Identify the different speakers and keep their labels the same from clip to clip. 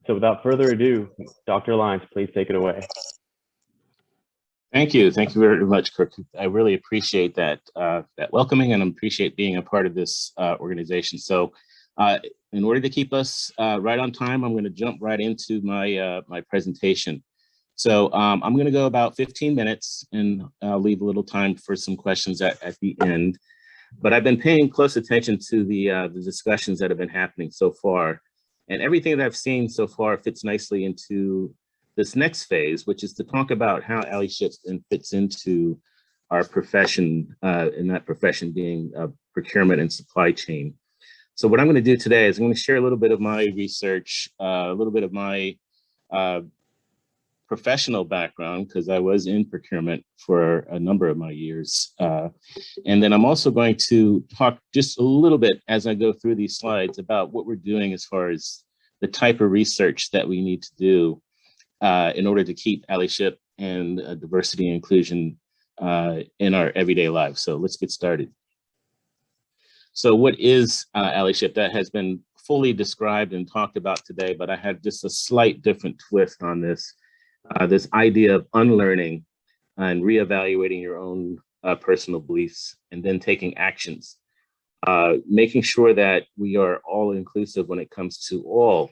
Speaker 1: So without further ado, Dr. Lyons, please take it away.
Speaker 2: Thank you. Thank you very much, Kirk. I really appreciate that that welcoming, and I appreciate being a part of this organization. So in order to keep us right on time, I'm going to jump right into my my presentation. So I'm going to go about 15 minutes and I'll leave a little time for some questions at the end. But I've been paying close attention to the discussions that have been happening so far. And everything that I've seen so far fits nicely into this next phase, which is to talk about how allyship fits into our profession, and that profession being procurement and supply chain. So what I'm going to do today is I'm going to share a little bit of my research, a little bit of my professional background, because I was in procurement for a number of my years. And then I'm also going to talk just a little bit as I go through these slides about what we're doing as far as the type of research that we need to do in order to keep allyship and diversity and inclusion in our everyday lives. So let's get started. So what is allyship? That has been fully described and talked about today, but I had just a slight different twist on this. This idea of unlearning and reevaluating your own personal beliefs and then taking actions, making sure that we are all inclusive when it comes to all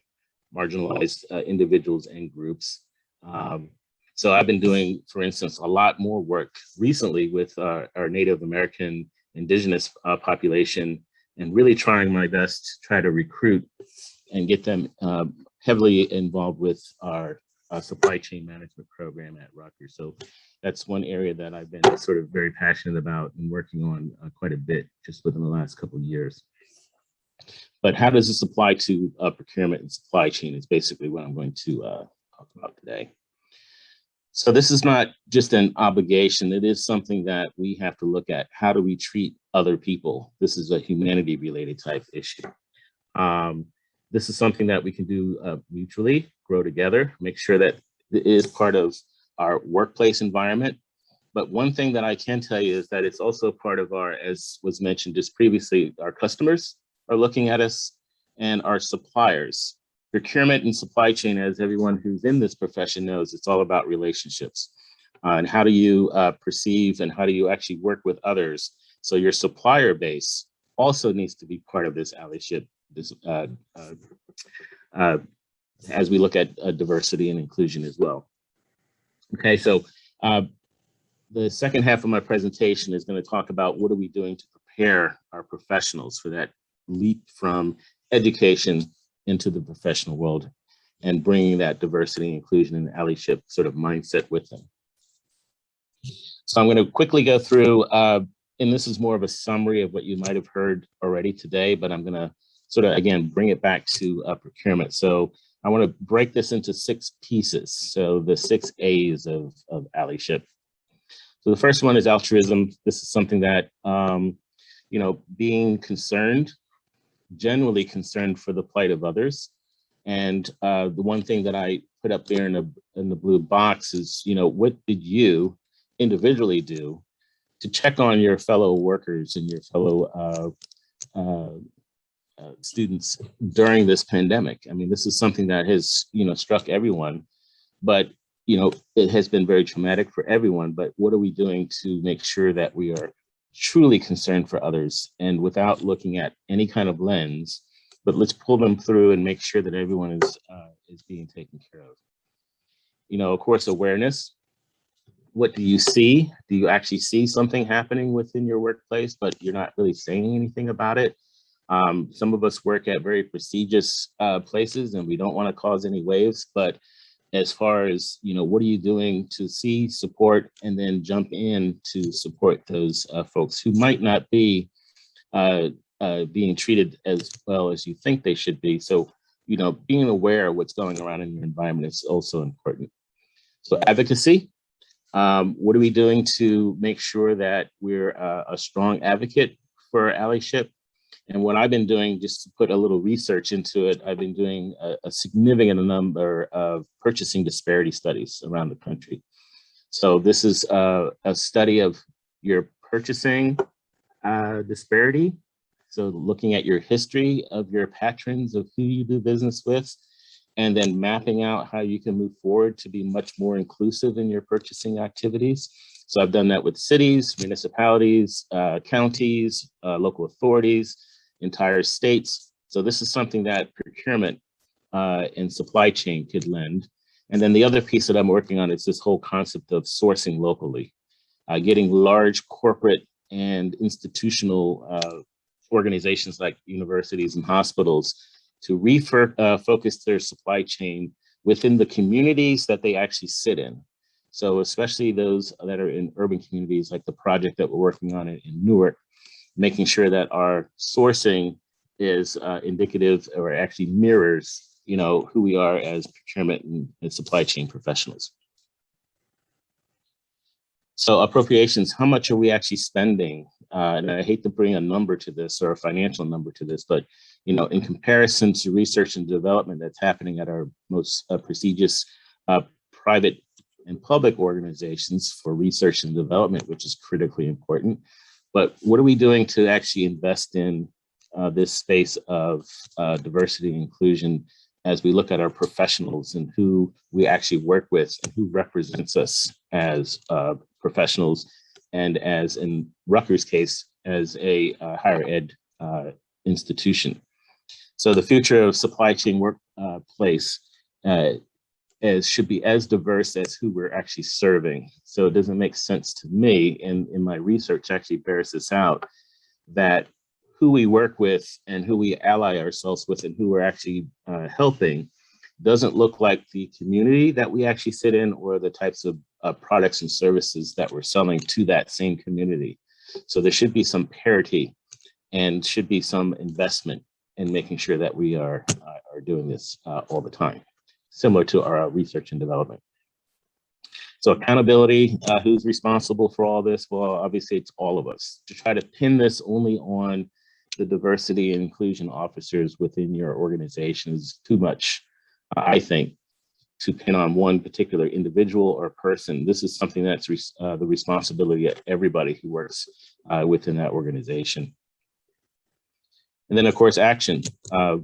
Speaker 2: marginalized individuals and groups. So I've been doing, for instance, a lot more work recently with our Native American indigenous population, and really trying my best to try to recruit and get them heavily involved with our supply chain management program at Rutgers. So that's one area that I've been sort of very passionate about and working on quite a bit just within the last couple of years. But how does this apply to procurement and supply chain is basically what I'm going to talk about today. So this is not just an obligation. It is something that we have to look at. How do we treat other people? This is a humanity related type issue. This is something that we can do mutually, grow together, make sure that it is part of our workplace environment. But one thing that I can tell you is that it's also part of our, as was mentioned just previously, our customers are looking at us and our suppliers. Procurement and supply chain, as everyone who's in this profession knows, it's all about relationships. And how do you perceive and how do you actually work with others? So your supplier base also needs to be part of this allyship, as we look at diversity and inclusion as well. Okay, so the second half of my presentation is going to talk about what are we doing to prepare our professionals for that leap from education into the professional world and bringing that diversity, inclusion, and allyship sort of mindset with them. So I'm going to quickly go through, and this is more of a summary of what you might have heard already today, but I'm going to sort of, again, bring it back to procurement. So I want to break this into 6 pieces. So the 6 A's of allyship. So the first one is altruism. This is something that, you know, being concerned, generally concerned for the plight of others. And the one thing that I put up there in the blue box is, you know, what did you individually do to check on your fellow workers and your fellow students during this pandemic? I mean, this is something that has, you know, struck everyone, but, you know, it has been very traumatic for everyone. But what are we doing to make sure that we are truly concerned for others and without looking at any kind of lens, but let's pull them through and make sure that everyone is being taken care of. You know, of course, awareness. What do you see? Do you actually see something happening within your workplace, but you're not really saying anything about it? Some of us work at very prestigious places and we don't want to cause any waves, but as far as, you know, what are you doing to see, support, and then jump in to support those folks who might not be being treated as well as you think they should be? So, you know, being aware of what's going around in your environment is also important. So advocacy, what are we doing to make sure that we're a strong advocate for allyship? And what I've been doing, just to put a little research into it, I've been doing a significant number of purchasing disparity studies around the country. So this is a study of your purchasing disparity. So looking at your history of your patrons, of who you do business with, and then mapping out how you can move forward to be much more inclusive in your purchasing activities. So I've done that with cities, municipalities, counties, local authorities, entire states. So this is something that procurement and supply chain could lend. And then the other piece that I'm working on is this whole concept of sourcing locally, getting large corporate and institutional organizations like universities and hospitals to focus their supply chain within the communities that they actually sit in. So especially those that are in urban communities, like the project that we're working on in Newark, making sure that our sourcing is indicative or actually mirrors, who we are as procurement and supply chain professionals. So appropriations, how much are we actually spending? And I hate to bring a number to this or a financial number to this, but in comparison to research and development that's happening at our most prestigious private and public organizations for research and development, which is critically important. But what are we doing to actually invest in this space of diversity and inclusion as we look at our professionals and who we actually work with and who represents us as professionals, and as in Rutgers' case, as a higher ed institution. So the future of supply chain workplace should be as diverse as who we're actually serving. So it doesn't make sense to me, and in my research actually bears this out, that who we work with and who we ally ourselves with and who we're actually helping doesn't look like the community that we actually sit in or the types of products and services that we're selling to that same community. So there should be some parity and should be some investment in making sure that we are doing this all the time, similar to our research and development. So accountability, who's responsible for all this? Well, obviously it's all of us. To try to pin this only on the diversity and inclusion officers within your organization is too much, I think, to pin on one particular individual or person. This is something that's the responsibility of everybody who works within that organization. And then, of course, action,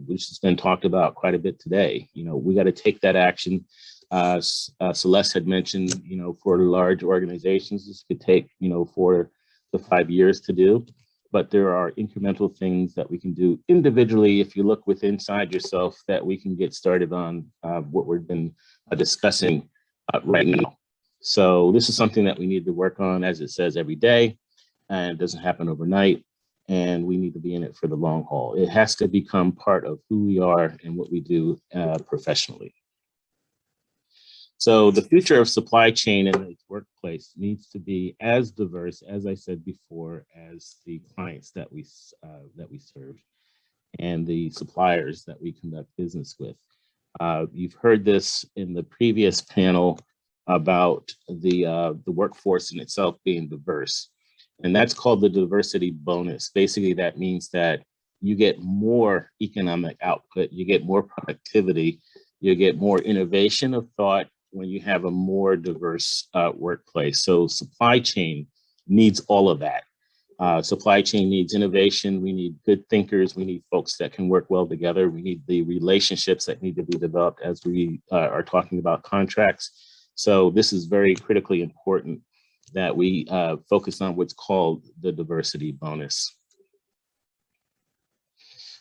Speaker 2: which has been talked about quite a bit today. We got to take that action. Celeste had mentioned, for large organizations, this could take, 4 to 5 years to do. But there are incremental things that we can do individually if you look inside yourself that we can get started on what we've been discussing right now. So this is something that we need to work on, as it says, every day, and it doesn't happen overnight. And we need to be in it for the long haul. It has to become part of who we are and what we do professionally. So the future of supply chain in the workplace needs to be as diverse, as I said before, as the clients that we serve and the suppliers that we conduct business with. You've heard this in the previous panel about the workforce in itself being diverse, and that's called the diversity bonus. Basically, that means that you get more economic output, you get more productivity, you get more innovation of thought when you have a more diverse workplace. So supply chain needs all of that. Supply chain needs innovation. We need good thinkers. We need folks that can work well together. We need the relationships that need to be developed as we are talking about contracts. So this is very critically important that we focus on what's called the diversity bonus.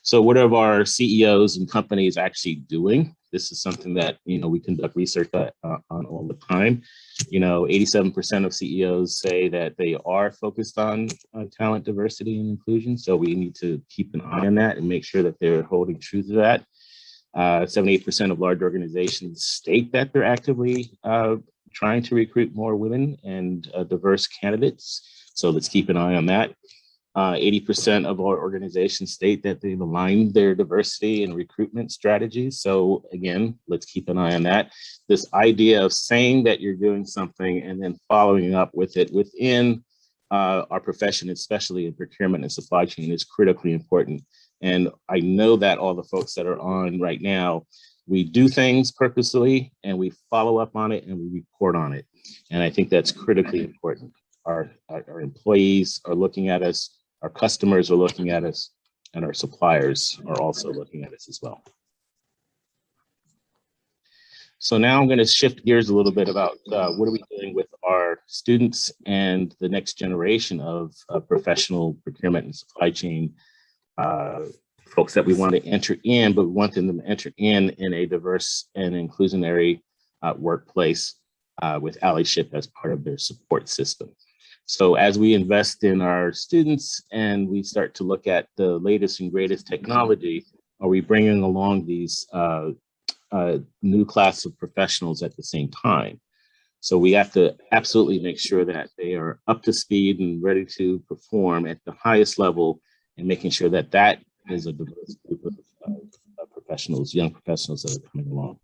Speaker 2: So what are our CEOs and companies actually doing? This is something that we conduct research on all the time. 87% of CEOs say that they are focused on talent diversity and inclusion. So we need to keep an eye on that and make sure that they're holding true to that. 78% of large organizations state that they're actively trying to recruit more women and diverse candidates. So let's keep an eye on that. 80% of our organizations state that they've aligned their diversity and recruitment strategies. So again, let's keep an eye on that. This idea of saying that you're doing something and then following up with it within our profession, especially in procurement and supply chain, is critically important. And I know that all the folks that are on right now, we do things purposely and we follow up on it and we report on it. And I think that's critically important. Our employees are looking at us, our customers are looking at us, and our suppliers are also looking at us as well. So now I'm going to shift gears a little bit about what are we doing with our students and the next generation of professional procurement and supply chain folks that we want to enter in, but we want them to enter in a diverse and inclusionary workplace with Allyship as part of their support system. So as we invest in our students and we start to look at the latest and greatest technology, are we bringing along these new class of professionals at the same time? So we have to absolutely make sure that they are up to speed and ready to perform at the highest level, and making sure that that is a diverse group of professionals, young professionals that are coming along.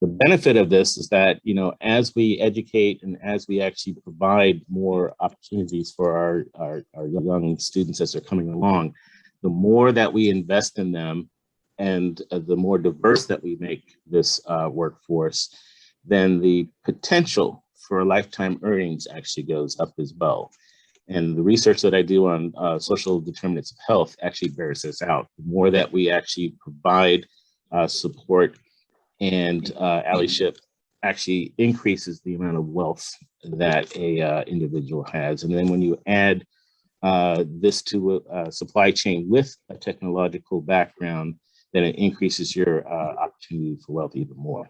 Speaker 2: The benefit of this is that, you know, as we educate and as we actually provide more opportunities for our young students as they're coming along, the more that we invest in them and the more diverse that we make this workforce, then the potential for lifetime earnings actually goes up as well. And the research that I do on social determinants of health actually bears this out. The more that we actually provide support, and Allyship actually increases the amount of wealth that a individual has. And then when you add this to a supply chain with a technological background, then it increases your opportunity for wealth even more.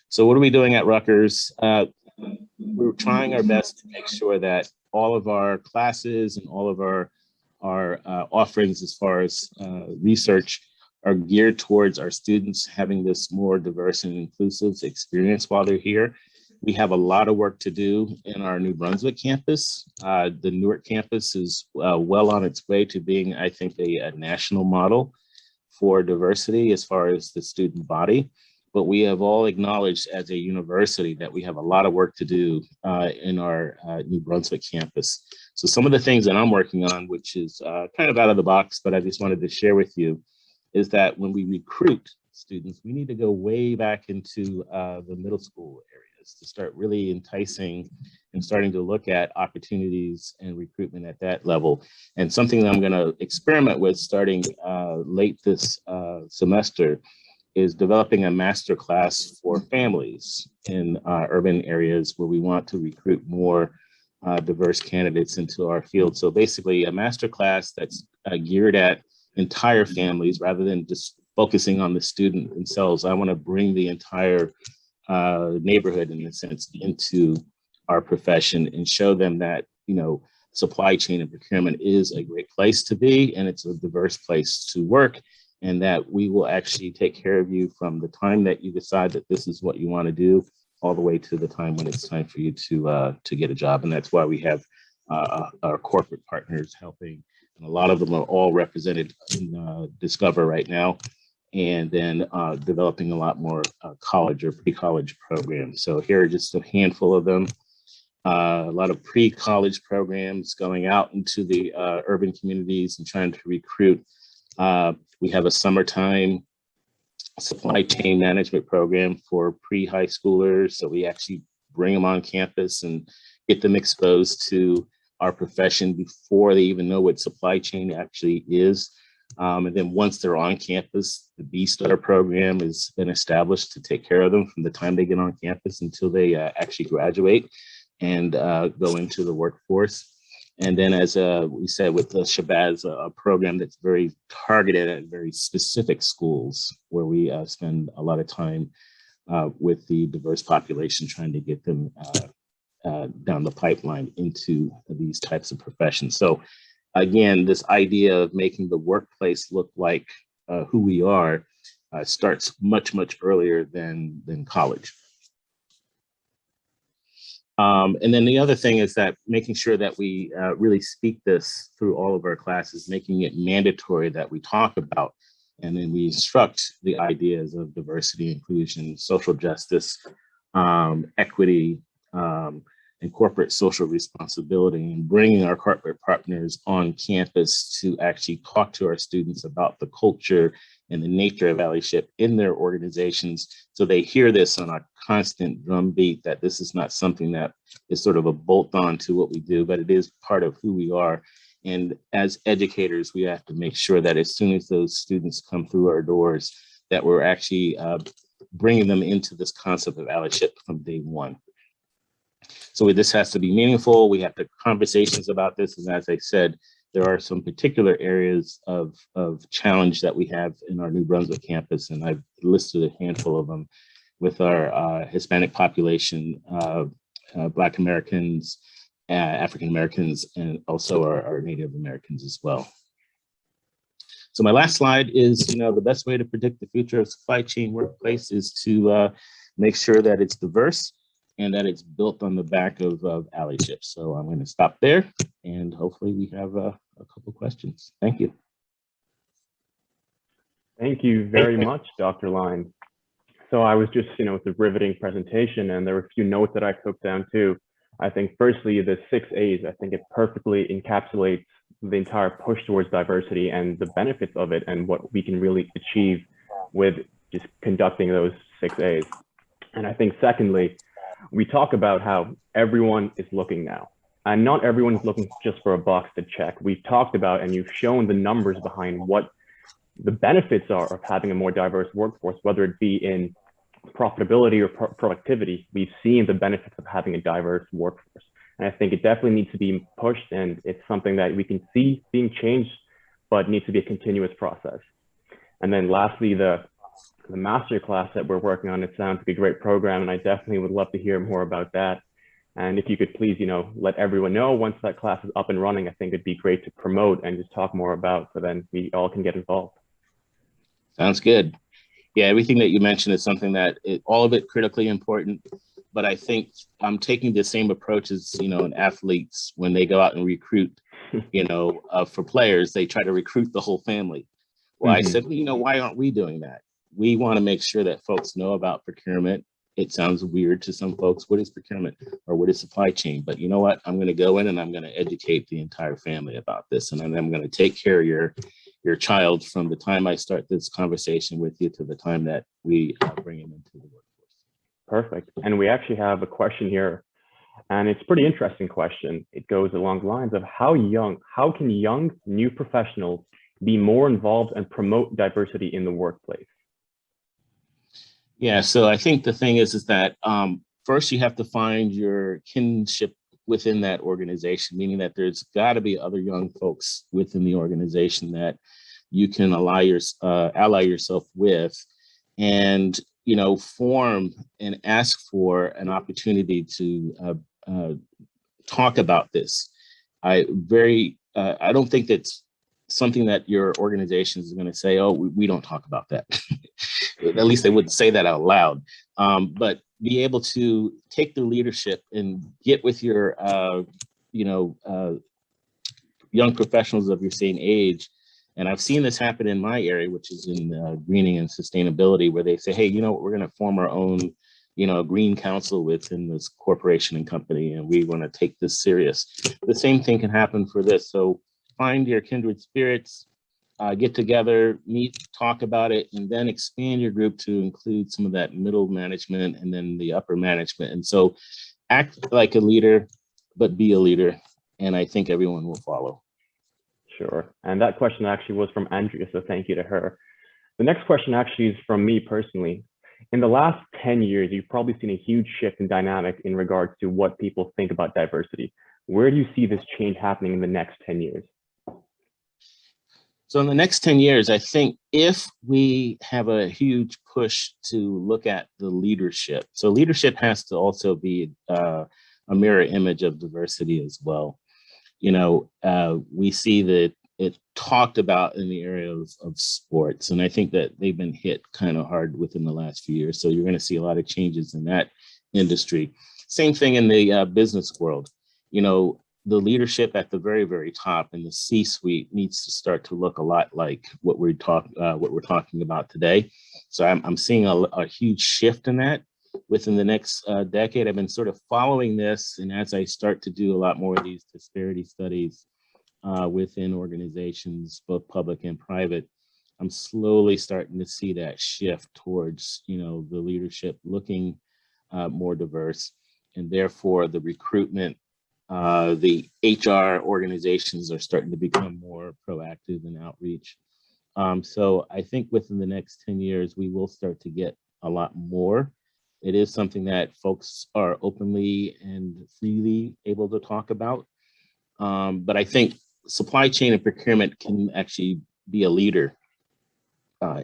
Speaker 2: So what are we doing at Rutgers? We're trying our best to make sure that all of our classes and all of our offerings as far as research are geared towards our students having this more diverse and inclusive experience while they're here. We have a lot of work to do in our New Brunswick campus. The Newark campus is well on its way to being, I think, a national model for diversity as far as the student body. But we have all acknowledged as a university that we have a lot of work to do in our New Brunswick campus. So some of the things that I'm working on, which is kind of out of the box, but I just wanted to share with you, is that when we recruit students, we need to go way back into the middle school areas to start really enticing and starting to look at opportunities and recruitment at that level. And something that I'm going to experiment with starting late this semester is developing a master class for families in urban areas where we want to recruit more diverse candidates into our field. So basically a master class that's geared at entire families rather than just focusing on the student themselves. I want to bring the entire neighborhood, in a sense, into our profession and show them that, you know, supply chain and procurement is a great place to be, and it's a diverse place to work, and that we will actually take care of you from the time that you decide that this is what you want to do all the way to the time when it's time for you to get a job. And that's why we have our corporate partners helping. And a lot of them are all represented in Discover right now, and then developing a lot more college or pre-college programs. So here are just a handful of them. A lot of pre-college programs going out into the urban communities and trying to recruit. We have a summertime supply chain management program for pre-high schoolers. So we actually bring them on campus and get them exposed to our profession before they even know what supply chain actually is. And then once they're on campus, the B-Star program has been established to take care of them from the time they get on campus until they actually graduate and go into the workforce. And then, as we said, with the Shabazz, a program that's very targeted at very specific schools where we spend a lot of time with the diverse population trying to get them down the pipeline into these types of professions. So again, this idea of making the workplace look like who we are starts much, much earlier than college. And then the other thing is that making sure that we really speak this through all of our classes, making it mandatory that we talk about, and then we instruct the ideas of diversity, inclusion, social justice, equity, and corporate social responsibility, and bringing our corporate partners on campus to actually talk to our students about the culture and the nature of allyship in their organizations, so they hear this on a constant drumbeat that this is not something that is sort of a bolt-on to what we do, but it is part of who we are. And as educators, we have to make sure that as soon as those students come through our doors, that we're actually bringing them into this concept of allyship from day one. So this has to be meaningful. We have to conversations about this. And as I said, there are some particular areas of challenge that we have in our New Brunswick campus. And I've listed a handful of them with our Hispanic population, Black Americans, African Americans, and also our Native Americans as well. So my last slide is, the best way to predict the future of supply chain workplace is to make sure that it's diverse and that it's built on the back of allyship. So I'm going to stop there, and hopefully we have a couple questions. Thank you.
Speaker 1: Thank you very much, Dr. Lyons. So I was just, it's a riveting presentation, and there were a few notes that I took down too. I think firstly, the 6 A's, I think it perfectly encapsulates the entire push towards diversity and the benefits of it and what we can really achieve with just conducting those 6 A's. And I think secondly, we talk about how everyone is looking now, and not everyone's looking just for a box to check. We've talked about, and you've shown the numbers behind what the benefits are of having a more diverse workforce, whether it be in profitability or productivity. We've seen the benefits of having a diverse workforce. And I think it definitely needs to be pushed, and it's something that we can see being changed, but needs to be a continuous process. And then lastly, the master class that we're working on, it sounds like a great program, and I definitely would love to hear more about that. And if you could please, let everyone know once that class is up and running, I think it'd be great to promote and just talk more about, so then we all can get involved.
Speaker 2: Sounds good. Yeah, everything that you mentioned is something that all of it critically important, but I think I'm taking the same approach as, in athletes when they go out and recruit, for players, they try to recruit the whole family. Well, I said, why aren't we doing that? We want to make sure that folks know about procurement. It sounds weird to some folks. What is procurement or what is supply chain? But you know what? I'm going to go in and I'm going to educate the entire family about this. And then I'm going to take care of your child from the time I start this conversation with you to the time that we bring him into the workforce.
Speaker 1: Perfect. And we actually have a question here, and it's a pretty interesting question. It goes along the lines of how can young new professionals be more involved and promote diversity in the workplace?
Speaker 2: Yeah, so I think the thing is that first you have to find your kinship within that organization, meaning that there's got to be other young folks within the organization that you can ally yourself with, and form and ask for an opportunity to talk about this. I don't think that's something that your organization is going to say, oh, we don't talk about that. At least they wouldn't say that out loud. But be able to take the leadership and get with your, young professionals of your same age. And I've seen this happen in my area, which is in greening and sustainability, where they say, hey, we're going to form our own, green council within this corporation and company, and we want to take this serious. The same thing can happen for this. So find your kindred spirits, get together, meet, talk about it, and then expand your group to include some of that middle management and then the upper management. And so act like a leader, but be a leader. And I think everyone will follow.
Speaker 1: Sure. And that question actually was from Andrea, so thank you to her. The next question actually is from me personally. In the last 10 years, you've probably seen a huge shift in dynamic in regards to what people think about diversity. Where do you see this change happening in the next 10 years?
Speaker 2: So in the next 10 years, I think if we have a huge push to look at the leadership, so leadership has to also be a mirror image of diversity as well. We see that it talked about in the area of sports, and I think that they've been hit kind of hard within the last few years. So you're going to see a lot of changes in that industry. Same thing in the business world. The leadership at the very, very top in the C-suite needs to start to look a lot like what we're talking about today. So I'm seeing a huge shift in that within the next decade. I've been sort of following this, and as I start to do a lot more of these disparity studies within organizations, both public and private, I'm slowly starting to see that shift towards, the leadership looking more diverse, and therefore the recruitment, the HR organizations are starting to become more proactive in outreach. So I think within the next 10 years, we will start to get a lot more. It is something that folks are openly and freely able to talk about. But I think supply chain and procurement can actually be a leader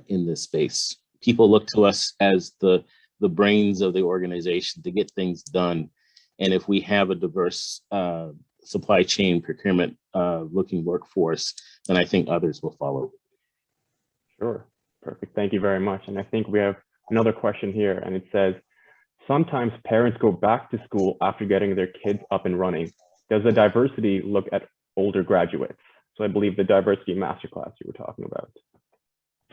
Speaker 2: in this space. People look to us as the brains of the organization to get things done. And if we have a diverse supply chain procurement looking workforce, then I think others will follow.
Speaker 1: Sure, perfect. Thank you very much. And I think we have another question here, and it says, sometimes parents go back to school after getting their kids up and running. Does the diversity look at older graduates? So I believe the diversity masterclass you were talking about.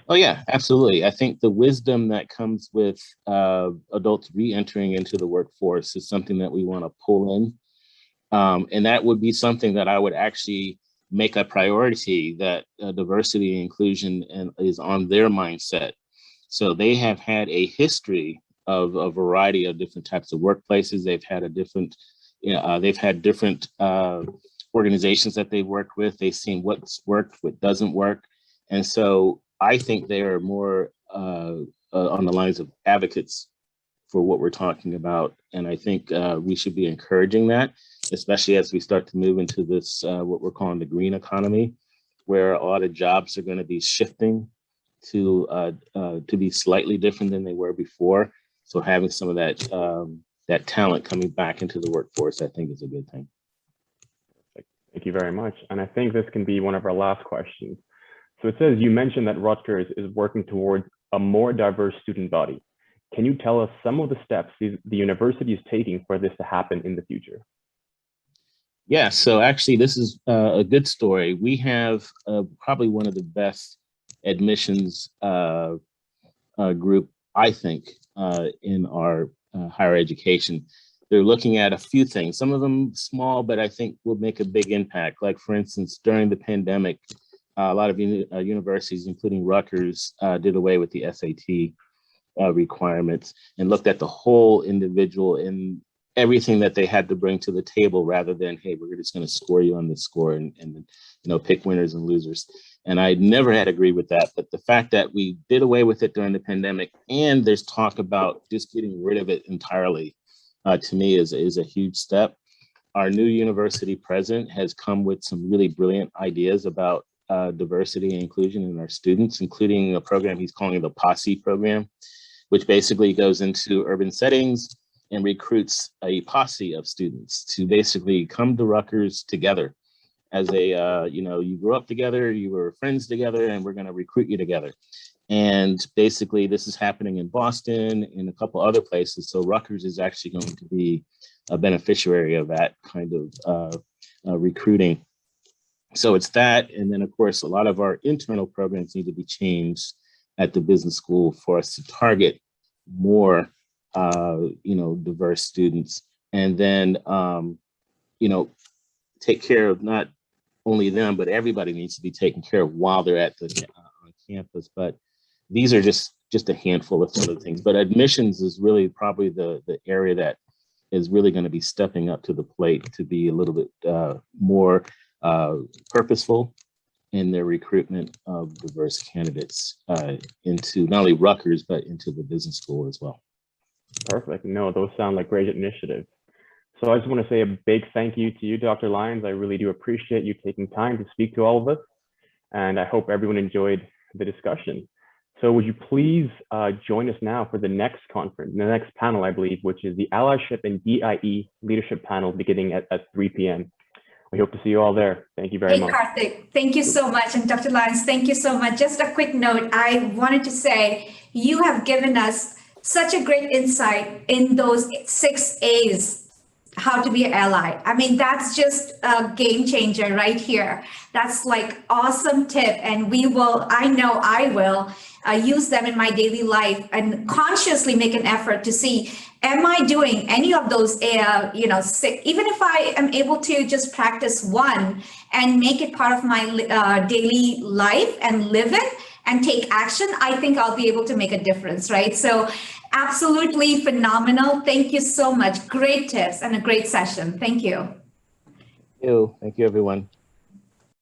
Speaker 2: Oh yeah, absolutely. I think the wisdom that comes with adults re-entering into the workforce is something that we want to pull in. And that would be something that I would actually make a priority, that diversity and inclusion is on their mindset. So they have had a history of a variety of different types of workplaces. They've had different organizations that they've worked with. They've seen what's worked, what doesn't work. And so I think they are more on the lines of advocates for what we're talking about. And I think we should be encouraging that, especially as we start to move into this, what we're calling the green economy, where a lot of jobs are going to be shifting to be slightly different than they were before. So having some of that talent coming back into the workforce, I think is a good thing.
Speaker 1: Thank you very much. And I think this can be one of our last questions. So it says, you mentioned that Rutgers is working towards a more diverse student body. Can you tell us some of the steps the university is taking for this to happen in the future?
Speaker 2: Yeah, so actually this is a good story. We have probably one of the best admissions group, I think, in our higher education. They're looking at a few things, some of them small, but I think will make a big impact. Like for instance, during the pandemic, a lot of universities, including Rutgers, did away with the SAT requirements and looked at the whole individual and everything that they had to bring to the table, rather than, hey, we're just going to score you on the score and pick winners and losers. And I never had agreed with that. But the fact that we did away with it during the pandemic, and there's talk about just getting rid of it entirely, to me is a huge step. Our new university president has come with some really brilliant ideas about diversity and inclusion in our students, including a program he's calling the Posse program, which basically goes into urban settings and recruits a posse of students to basically come to Rutgers together as a, you grew up together, you were friends together, and we're going to recruit you together. And basically this is happening in Boston and a couple other places. So Rutgers is actually going to be a beneficiary of that kind of recruiting. So it's that. And then of course, a lot of our internal programs need to be changed at the business school for us to target more, diverse students. And then, take care of not only them, but everybody needs to be taken care of while they're at the on campus. But these are just a handful of some of the things. But admissions is really probably the area that is really going to be stepping up to the plate to be a little bit more purposeful in their recruitment of diverse candidates into not only Rutgers, but into the business school as well.
Speaker 1: Perfect. No, those sound like great initiatives. So I just want to say a big thank you to you, Dr. Lyons. I really do appreciate you taking time to speak to all of us. And I hope everyone enjoyed the discussion. So would you please join us now for the next conference, the next panel, I believe, which is the Allyship and DIE leadership panel beginning at 3 p.m. We hope to see you all there. Thank you very much.
Speaker 3: Hey, Karthik, thank you so much. And Dr. Lyons, thank you so much. Just a quick note, I wanted to say you have given us such a great insight in those 6 A's, how to be an ally. I mean, that's just a game changer right here. That's like awesome tip. And I know I will use them in my daily life and consciously make an effort to see, am I doing any of those, even if I am able to just practice one and make it part of my daily life and live it and take action, I think I'll be able to make a difference, right? So absolutely phenomenal. Thank you so much. Great tips and a great session. Thank you.
Speaker 2: Thank you, everyone.